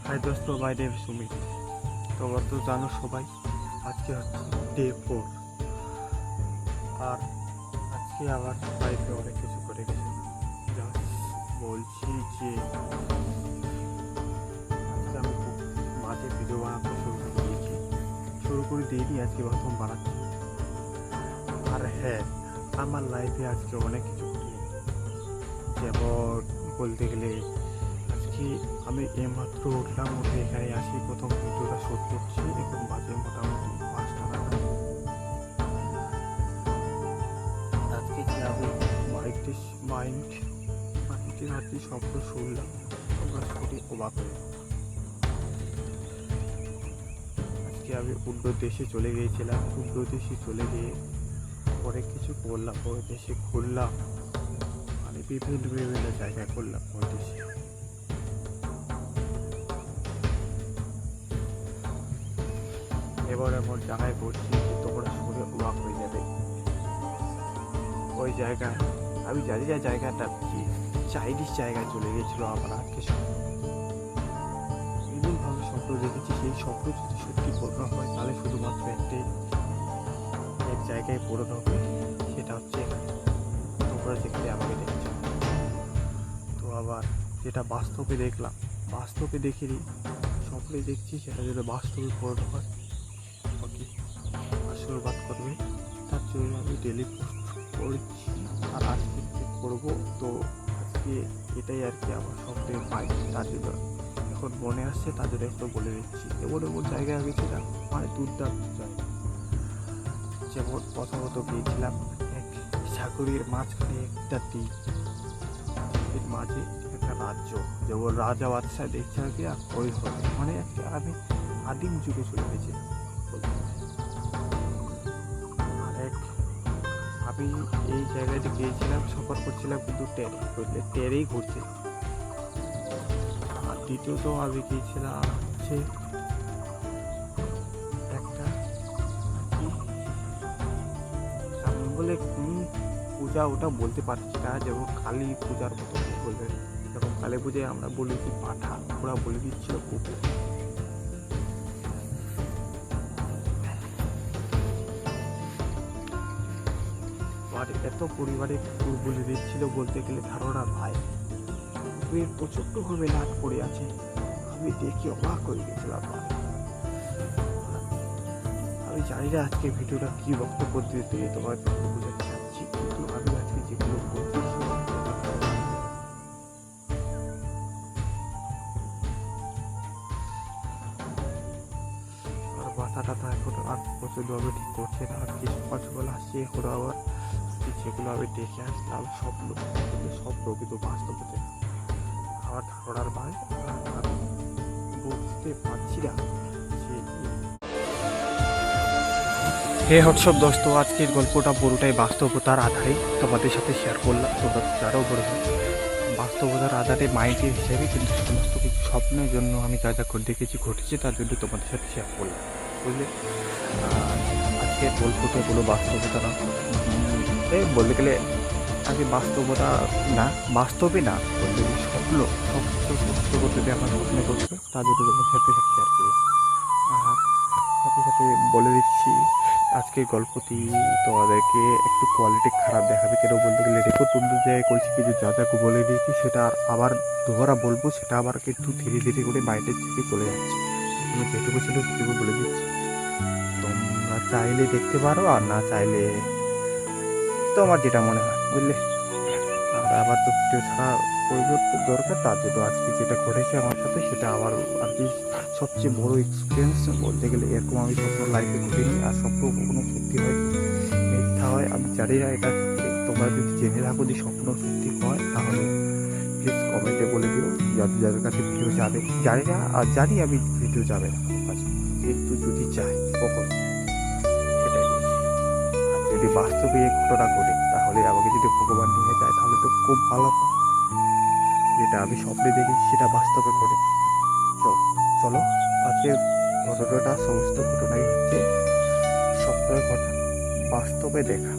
High দোস্ত, my name Sumit. তোমরা তো জানো সবাই, আজকে হচ্ছে ডে 4। আর আজকে আবার লাইফে অনেক কিছু করে গেছে। জাস্ট বলছি যে আজকে আমি মাঝে ভিডিও বানাতে শুরু করে দিইনি, আজকে প্রথম বানাচ্ছি। আর হ্যাঁ, আমার লাইফে আজকে অনেক কিছু ঘটিয়ে, যেমন বলতে গেলে আজকে আমি এইমাত্র উঠলাম, উঠে এখানে আসি প্রথম ভিডিওটা শুট করছি। এখন বাজে মোটামুটি 5টা নাগাদ। আজকে যে আমি মাইন্ডের হাতে শব্দ শুনলাম, তোমরা শুনে অবাক হয়ে। আজকে আমি অন্য দেশে চলে গিয়েছিলাম, অন্য দেশে চলে গিয়ে অনেক কিছু করলাম, ওই দেশে ঘুরলাম, মানে বিভিন্ন জায়গায় করলাম ওই দেশে। এবার এমন জায়গায় করছি যে তোমরা শুনে অবাক হয়ে যাবে। ওই জায়গায় আমি জানি না জায়গাটা কি, চাইনিজ জায়গায় চলে গিয়েছিল আমার আজকে স্বপ্ন। এমনভাবে স্বপ্ন দেখেছি, সেই স্বপ্ন যদি সত্যি পূর্ণ হয় তাহলে শুধুমাত্র এক জায়গায় পূরণ হবে, সেটা হচ্ছে এখানে তোমরা যেখানে আমাকে দেখছো। তো আবার যেটা বাস্তবে দেখলাম, বাস্তবে দেখিনি, স্বপ্নে দেখছি, সেটা যদি বাস্তবে পূরণ হয় আমাকে আশীর্বাদ করবে। তার জন্য আমি ডেলি পোস্ট করছি, আর আজকে করবো। তো আজকে এটাই আর কি আমার স্বপ্নের পাই, তার জন্য এখন মনে আসছে, তার জন্য একটু বলে দিচ্ছি। এমন জায়গায় গেছিলাম, মানে দুর্দান্ত জায়গা। যেমন প্রথমত গিয়েছিলাম এক সাগরের মাঝখানে একটা দ্বীপ, এর মাঝে একটা রাজ্য, যেমন রাজা বাদশাহ দেখছে আর কি, আর ওই হবে মানে একটা আমি আদিম যুগে চলে গেছিলাম। আমি এই জায়গাতে গিয়েছিলাম, সফর করছিলাম কিন্তু ট্রেনেই ঘুরছে। আর দ্বিতীয়ত আমি গিয়েছিলাম হচ্ছে একটা বলে পূজা, ওটা বলতে পারছি না, যেমন কালী পূজার মতো বলবেন। যেমন কালী পূজায় আমরা বলি কি পাঠা, ওরা বলে দিচ্ছিল কুকুর। আর এত পরিবারে কুকুর বলে দিচ্ছিল, বলতে গেলে ধারণা ভাই কুকুরের প্রচণ্ডভাবে লাট পড়ে আছে। আমি দেখি অবাক হয়ে গেছিলাম। আমি জানি না আজকে ভিডিওটা কি বক্তব্য দিতে তোমার বোঝাতে চাচ্ছি, কিন্তু আমি আজকে যেগুলো বলতেছি আর মাথা টাথা এখন আর প্রচণ্ডভাবে ঠিক করছে না। আর কি সকাল সকাল আসছে, এখন আবার যেগুলো আমি দেখে আসলাম স্বপ্ন, স্বপ্ন কিন্তু বাস্তব হতে না। আমার ধারণার বাইরে আমি বুঝতে পারছি না যে হে হোয়াটসঅ্যাপ দোস্ত, আজকের গল্পটা পুরোটাই বাস্তবতার আধারে তোমাদের সাথে শেয়ার করলাম। তোমরা যারাও বলে বাস্তবতার আধারে মাইন্ডের হিসেবে, কিন্তু সমস্ত কিছু স্বপ্নের জন্য আমি যা যা দেখেছি ঘটেছে, তার জন্য তোমাদের সাথে শেয়ার করলাম, বুঝলে। আজকের গল্পটা কোনো বাস্তবতা না, বলতে গেলে আগে বাস্তবতা না, বাস্তবে না বলতে গেলে স্বপ্ন, সব কিছু সত্য করতে দিয়ে আমার স্বপ্নে করছে, তার জন্য তোমাদের সাথে শেয়ার করি। আর সাথে সাথে বলে দিচ্ছি, আজকের গল্পটি তোমাদেরকে একটু কোয়ালিটি খারাপ দেখাবে, কেন বলতে গেলে রেকর্ড অন্য জায়গায় করছি, কিন্তু যা যা বলে দিয়েছি সেটা আবার দুবারা বলবো, সেটা আবার কিন্তু ধীরে ধীরে করে মাইন্ডের থেকে চলে যাচ্ছে। তুমি যেটুকু ছিল সেটুকু বলে দিচ্ছি, তোমরা চাইলে দেখতে পারো, আর না চাইলে তোমার যেটা মনে হয়, বুঝলে। আর আবার তো ভিডিও ছাড়া প্রয়োজন খুব দরকার, তার জন্য আজকে যেটা ঘটেছে আমার সাথে সেটা আমার আর কি সবচেয়ে বড় এক্সপিরিয়েন্স বলতে গেলে। এরকম আমি স্বপ্ন লাইফে ঘটিনি, আর স্বপ্ন কখনো সত্যি হয় মিথ্যা হয় আমি জানি না। এটা তোমরা যদি জেনে থাকো যে স্বপ্ন সত্যি হয়, তাহলে প্লিজ কমেন্টে বলে দিও, যাদের যাদের কাছে ভিডিও যাবে। জানি না, আর জানি আমি ভিডিও যাবে না আমার কাছে, কিন্তু যদি চাই কখন, সেটাই বলছি। আর যদি বাস্তবে এই ঘটনা ঘটে, তাহলে আমাকে যদি ভগবান নিয়ে যায় তাহলে তো খুব ভালো হয়। যেটা আমি স্বপ্নে দেখি সেটা বাস্তবে ঘটে। চলো, আজকের ঘটনাটা, সমস্ত ঘটনাই হচ্ছে স্বপ্নের ঘটনা, বাস্তবে দেখা।